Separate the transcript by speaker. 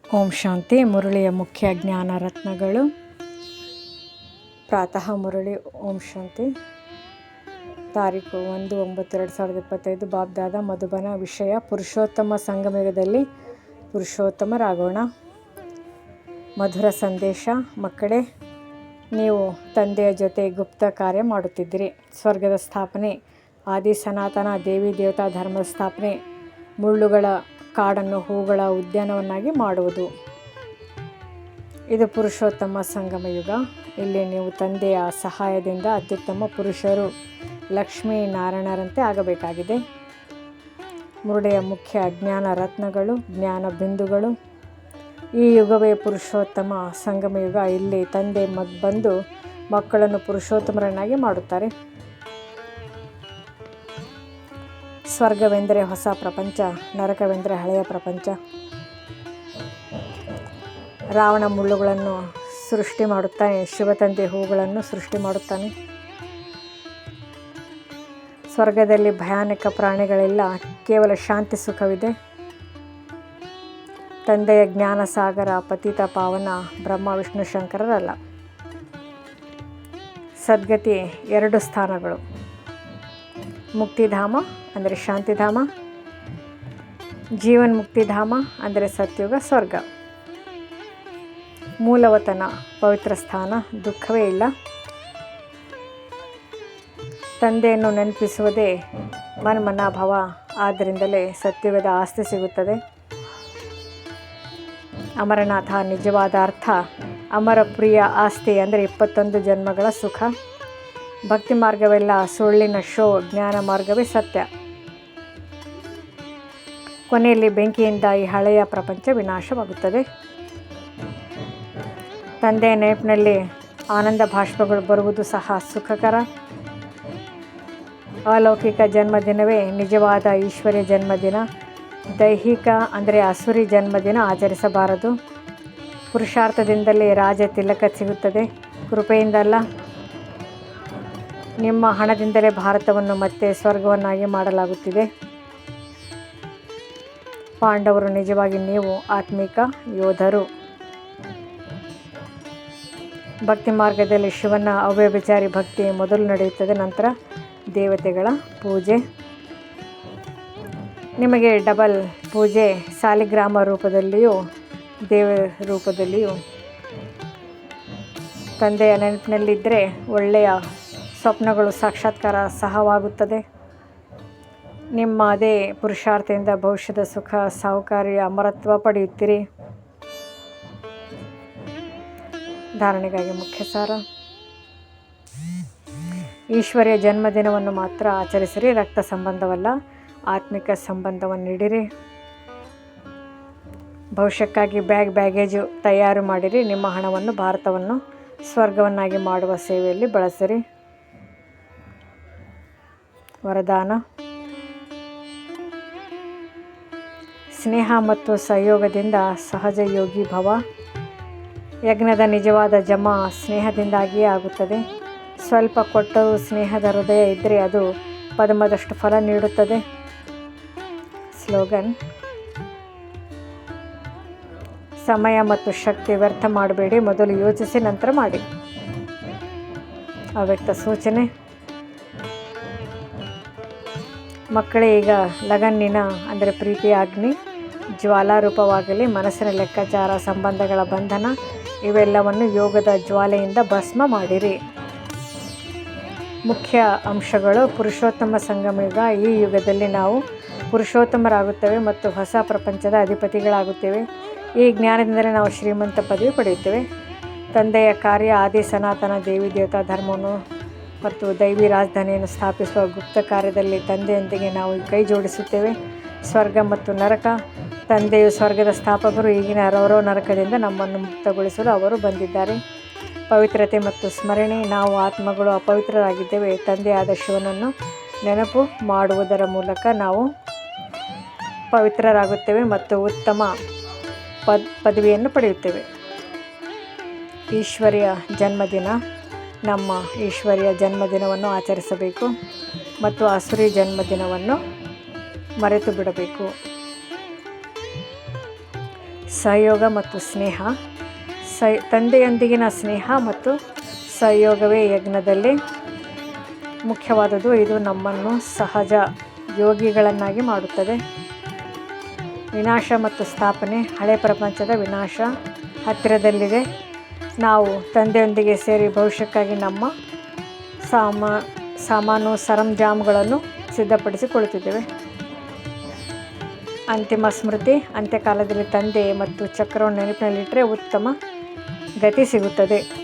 Speaker 1: ಓಂ ಶಾಂತಿ. ಮುರಳಿಯ ಮುಖ್ಯ ಜ್ಞಾನ ರತ್ನಗಳು. ಪ್ರಾತಃ ಮುರಳಿ. ಓಂ ಶಾಂತಿ. ತಾರೀಕು 1/9/2025. ಬಾಬ್ದಾದ ಮಧುಬನ. ವಿಷಯ: ಪುರುಷೋತ್ತಮ ಸಂಗಮಯುಗದಲ್ಲಿ ಪುರುಷೋತ್ತಮರಾಗೋಣ. ಮಧುರ ಸಂದೇಶ: ಮಕ್ಕಳೇ, ನೀವು ತಂದೆಯ ಜೊತೆ ಗುಪ್ತ ಕಾರ್ಯ ಮಾಡುತ್ತಿದ್ದೀರಿ. ಸ್ವರ್ಗದ ಸ್ಥಾಪನೆ, ಆದಿ ಸನಾತನ ದೇವಿ ದೇವತಾ ಧರ್ಮದ ಸ್ಥಾಪನೆ, ಮುಳ್ಳುಗಳ ಕಾಡನ್ನು ಹೂಗಳ ಉದ್ಯಾನವನ್ನಾಗಿ ಮಾಡುವುದು. ಇದು ಪುರುಷೋತ್ತಮ ಸಂಗಮಯುಗ. ಇಲ್ಲಿ ನೀವು ತಂದೆಯ ಸಹಾಯದಿಂದ ಅತ್ಯುತ್ತಮ ಪುರುಷರು, ಲಕ್ಷ್ಮೀ ನಾರಾಯಣರಂತೆ ಆಗಬೇಕಾಗಿದೆ. ಮುರುಡೆಯ ಮುಖ್ಯ ಜ್ಞಾನ ರತ್ನಗಳು, ಜ್ಞಾನ ಬಿಂದುಗಳು. ಈ ಯುಗವೇ ಪುರುಷೋತ್ತಮ ಸಂಗಮಯುಗ. ಇಲ್ಲಿ ತಂದೆ ಬಂದು ಮಕ್ಕಳನ್ನು ಪುರುಷೋತ್ತಮರನ್ನಾಗಿ ಮಾಡುತ್ತಾರೆ. ಸ್ವರ್ಗವೆಂದರೆ ಹೊಸ ಪ್ರಪಂಚ, ನರಕವೆಂದರೆ ಹಳೆಯ ಪ್ರಪಂಚ. ರಾವಣ ಮುಳ್ಳುಗಳನ್ನು ಸೃಷ್ಟಿ ಮಾಡುತ್ತಾನೆ, ಶಿವತಂದೆ ಹೂಗಳನ್ನು ಸೃಷ್ಟಿ ಮಾಡುತ್ತಾನೆ. ಸ್ವರ್ಗದಲ್ಲಿ ಭಯಾನಕ ಪ್ರಾಣಿಗಳಿಲ್ಲ, ಕೇವಲ ಶಾಂತಿ ಸುಖವಿದೆ. ತಂದೆಯ ಜ್ಞಾನ ಸಾಗರ ಪತಿತ ಪಾವನ ಬ್ರಹ್ಮ ವಿಷ್ಣು ಶಂಕರರಲ್ಲ. ಸದ್ಗತಿ 2 ಸ್ಥಾನಗಳು: ಮುಕ್ತಿಧಾಮ ಅಂದರೆ ಶಾಂತಿಧಾಮ, ಜೀವನ್ ಮುಕ್ತಿಧಾಮ ಅಂದರೆ ಸತ್ಯುಗ ಸ್ವರ್ಗ. ಮೂಲವತನ ಪವಿತ್ರ ಸ್ಥಾನ, ದುಃಖವೇ ಇಲ್ಲ. ತಂದೆಯನ್ನು ನೆನಪಿಸುವುದೇ ಮನ್ಮನಾಭವ. ಆದ್ದರಿಂದಲೇ ಸತ್ಯುಗದ ಆಸ್ತಿ ಸಿಗುತ್ತದೆ. ಅಮರನಾಥ ನಿಜವಾದ ಅರ್ಥ ಅಮರ ಪ್ರಿಯ ಆಸ್ತಿ ಅಂದರೆ 21 ಜನ್ಮಗಳ ಸುಖ. ಭಕ್ತಿ ಮಾರ್ಗವೆಲ್ಲ ಸುಳ್ಳಿನ ಶೋ, ಜ್ಞಾನ ಮಾರ್ಗವೇ ಸತ್ಯ. ಕೊನೆಯಲ್ಲಿ ಬೆಂಕಿಯಿಂದ ಈ ಹಳೆಯ ಪ್ರಪಂಚ ವಿನಾಶವಾಗುತ್ತದೆ. ತಂದೆಯ ನೆನಪಿನಲ್ಲಿ ಆನಂದ ಭಾಷ್ಪಗಳು ಬರುವುದು ಸಹ ಸುಖಕರ. ಅಲೌಕಿಕ ಜನ್ಮದಿನವೇ ನಿಜವಾದ ಈಶ್ವರ್ಯ ಜನ್ಮದಿನ. ದೈಹಿಕ ಅಂದರೆ ಅಸುರಿ ಜನ್ಮದಿನ ಆಚರಿಸಬಾರದು. ಪುರುಷಾರ್ಥದಿಂದಲೇ ರಾಜ ತಿಲಕ ಸಿಗುತ್ತದೆ, ಕೃಪೆಯಿಂದಲ್ಲ. ನಿಮ್ಮ ಹಣದಿಂದಲೇ ಭಾರತವನ್ನು ಮತ್ತೆ ಸ್ವರ್ಗವನ್ನಾಗಿ ಮಾಡಲಾಗುತ್ತಿದೆ. ಪಾಂಡವರು ನಿಜವಾಗಿ ನೀವು ಆತ್ಮಿಕ ಯೋಧರು. ಭಕ್ತಿ ಮಾರ್ಗದಲ್ಲಿ ಶಿವನ ಅವ್ಯಭಿಚಾರಿ ಭಕ್ತಿ ಮೊದಲು ನಡೆಯುತ್ತದೆ, ನಂತರ ದೇವತೆಗಳ ಪೂಜೆ. ನಿಮಗೆ ಡಬಲ್ ಪೂಜೆ, ಸಾಲಿಗ್ರಾಮ ರೂಪದಲ್ಲಿಯೂ ದೇವ ರೂಪದಲ್ಲಿಯೂ. ತಂದೆಯ ನೆನಪಿನಲ್ಲಿದ್ದರೆ ಒಳ್ಳೆಯ ಸ್ವಪ್ನಗಳು ಸಾಕ್ಷಾತ್ಕಾರ ಸಹವಾಗುತ್ತದೆ. ನಿಮ್ಮ ಅದೇ ಪುರುಷಾರ್ಥದಿಂದ ಭವಿಷ್ಯದ ಸುಖ, ಸಾಹುಕಾರಿಯ ಅಮರತ್ವ ಪಡೆಯುತ್ತೀರಿ. ಧಾರಣೆಗಾಗಿ ಮುಖ್ಯ ಸಾರ: ಈಶ್ವರ್ಯ ಜನ್ಮದಿನವನ್ನು ಮಾತ್ರ ಆಚರಿಸಿರಿ. ರಕ್ತ ಸಂಬಂಧವಲ್ಲ, ಆತ್ಮಿಕ ಸಂಬಂಧವನ್ನು ನೀಡಿರಿ. ಭವಿಷ್ಯಕ್ಕಾಗಿ ಬ್ಯಾಗೇಜು ತಯಾರು ಮಾಡಿರಿ. ನಿಮ್ಮ ಹಣವನ್ನು ಭಾರತವನ್ನು ಸ್ವರ್ಗವನ್ನಾಗಿ ಮಾಡುವ ಸೇವೆಯಲ್ಲಿ ಬಳಸಿರಿ. ವರದಾನ: ಸ್ನೇಹ ಮತ್ತು ಸಹಯೋಗದಿಂದ ಸಹಜ ಯೋಗಿ ಭವ. ಯಜ್ಞದ ನಿಜವಾದ ಜಮಾ ಸ್ನೇಹದಿಂದಾಗಿಯೇ ಆಗುತ್ತದೆ. ಸ್ವಲ್ಪ ಕೊಟ್ಟರೂ ಸ್ನೇಹದ ಹೃದಯ ಇದ್ದರೆ ಅದು ಪದ್ಮದಷ್ಟು ಫಲ ನೀಡುತ್ತದೆ. ಸ್ಲೋಗನ್: ಸಮಯ ಮತ್ತು ಶಕ್ತಿ ವ್ಯರ್ಥ ಮಾಡಬೇಡಿ. ಮೊದಲು ಯೋಚಿಸಿ ನಂತರ ಮಾಡಿ. ಅವ್ಯಕ್ತ ಸೂಚನೆ: ಮಕ್ಕಳೇ, ಈಗ ಲಗನ್ನಿನ ಅಂದರೆ ಪ್ರೀತಿಯ ಅಗ್ನಿ ಜ್ವಾಲಾರೂಪವಾಗಲಿ. ಮನಸ್ಸಿನ ಲೆಕ್ಕಾಚಾರ, ಸಂಬಂಧಗಳ ಬಂಧನ ಇವೆಲ್ಲವನ್ನು ಯೋಗದ ಜ್ವಾಲೆಯಿಂದ ಭಸ್ಮ ಮಾಡಿರಿ. ಮುಖ್ಯ ಅಂಶಗಳು: ಪುರುಷೋತ್ತಮ ಸಂಗಮಯುಗ. ಈ ಯುಗದಲ್ಲಿ ನಾವು ಪುರುಷೋತ್ತಮರಾಗುತ್ತೇವೆ ಮತ್ತು ಹೊಸ ಪ್ರಪಂಚದ ಅಧಿಪತಿಗಳಾಗುತ್ತೇವೆ. ಈ ಜ್ಞಾನದಿಂದಲೇ ನಾವು ಶ್ರೀಮಂತ ಪದವಿ ಪಡೆಯುತ್ತೇವೆ. ತಂದೆಯ ಕಾರ್ಯ ಆದಿ ಸನಾತನ ದೇವಿ ದೇವತಾ ಧರ್ಮವನ್ನು ಮತ್ತು ದೈವಿ ರಾಜಧಾನಿಯನ್ನು ಸ್ಥಾಪಿಸುವ ಗುಪ್ತ ಕಾರ್ಯದಲ್ಲಿ ತಂದೆಯೊಂದಿಗೆ ನಾವು ಕೈ ಜೋಡಿಸುತ್ತೇವೆ. ಸ್ವರ್ಗ ಮತ್ತು ನರಕ: ತಂದೆಯು ಸ್ವರ್ಗದ ಸ್ಥಾಪಕರು. ಈಗಿನ ರೌರವ ನರಕದಿಂದ ನಮ್ಮನ್ನು ಮುಕ್ತಗೊಳಿಸಲು ಅವರು ಬಂದಿದ್ದಾರೆ. ಪವಿತ್ರತೆ ಮತ್ತು ಸ್ಮರಣೆ: ನಾವು ಆತ್ಮಗಳು ಅಪವಿತ್ರರಾಗಿದ್ದೇವೆ. ತಂದೆಯಾದ ಶಿವನನ್ನು ನೆನಪು ಮಾಡುವುದರ ಮೂಲಕ ನಾವು ಪವಿತ್ರರಾಗುತ್ತೇವೆ ಮತ್ತು ಉತ್ತಮ ಪದವಿಯನ್ನು ಪಡೆಯುತ್ತೇವೆ. ಈಶ್ವರ್ಯ ಜನ್ಮದಿನ: ನಮ್ಮ ಈಶ್ವರ್ಯ ಜನ್ಮದಿನವನ್ನು ಆಚರಿಸಬೇಕು ಮತ್ತು ಅಸುರಿ ಜನ್ಮದಿನವನ್ನು ಮರೆತು ಬಿಡಬೇಕು. ಸಹಯೋಗ ಮತ್ತು ಸ್ನೇಹ. ತಂದೆಯೊಂದಿಗಿನ ಸ್ನೇಹ ಮತ್ತು ಸಹಯೋಗವೇ ಯಜ್ಞದಲ್ಲಿ ಮುಖ್ಯವಾದುದು. ಇದು ನಮ್ಮನ್ನು ಸಹಜ ಯೋಗಿಗಳನ್ನಾಗಿ ಮಾಡುತ್ತದೆ. ವಿನಾಶ ಮತ್ತು ಸ್ಥಾಪನೆ. ಹಳೆ ಪ್ರಪಂಚದ ವಿನಾಶ ಹತ್ತಿರದಲ್ಲಿದೆ. ನಾವು ತಂದೆಯೊಂದಿಗೆ ಸೇರಿ ಭವಿಷ್ಯಕ್ಕಾಗಿ ನಮ್ಮ ಸಾಮಾನು ಸರಂಜಾಮುಗಳನ್ನು ಸಿದ್ಧಪಡಿಸಿಕೊಳ್ಳುತ್ತಿದ್ದೇವೆ. ಅಂತಿಮ ಸ್ಮೃತಿ. ಅಂತ್ಯಕಾಲದಲ್ಲಿ ತಂದೆ ಮತ್ತು ಚಕ್ರವನ್ನು ನೆನಪಿನಲ್ಲಿಟ್ಟರೆ ಉತ್ತಮ ಗತಿ ಸಿಗುತ್ತದೆ.